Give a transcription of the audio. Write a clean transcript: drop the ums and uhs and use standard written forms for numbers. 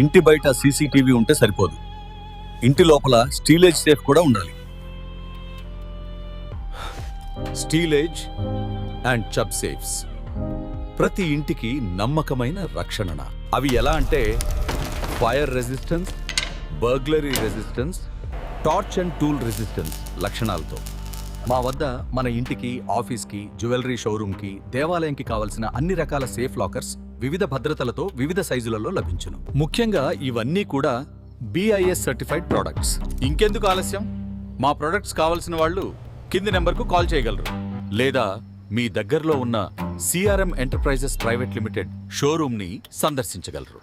ఇంటి బయట సీసీటీవీ ఉంటే సరిపోదు, ఇంటి లోపల స్టీలేజ్ సేఫ్ కూడా ఉండాలి. స్టీలేజ్ అండ్ చబ్ సేఫ్స్ ప్రతి ఇంటికి నమ్మకమైన రక్షణ. అవి ఎలా అంటే fire resistance, burglary resistance, torch and tool resistance లక్షణాలతో మా వద్ద మన ఇంటికి, ఆఫీస్కి, జ్యువెలరీ షోరూమ్కి, దేవాలయంకి కావలసిన అన్ని రకాల సేఫ్ లాకర్స్ వివిధ భద్రతలతో వివిధ సైజులలో లభించును. ముఖ్యంగా ఇవన్నీ కూడా BIS సర్టిఫైడ్ ప్రొడక్ట్స్. ఇంకెందుకు ఆలస్యం? మా ప్రొడక్ట్స్ కావలసిన వాళ్ళు కింది నెంబర్కు కాల్ చేయగలరు, లేదా మీ దగ్గరలో ఉన్న CRM ఎంటర్ప్రైజెస్ ప్రైవేట్ లిమిటెడ్ షోరూమ్ని సందర్శించగలరు.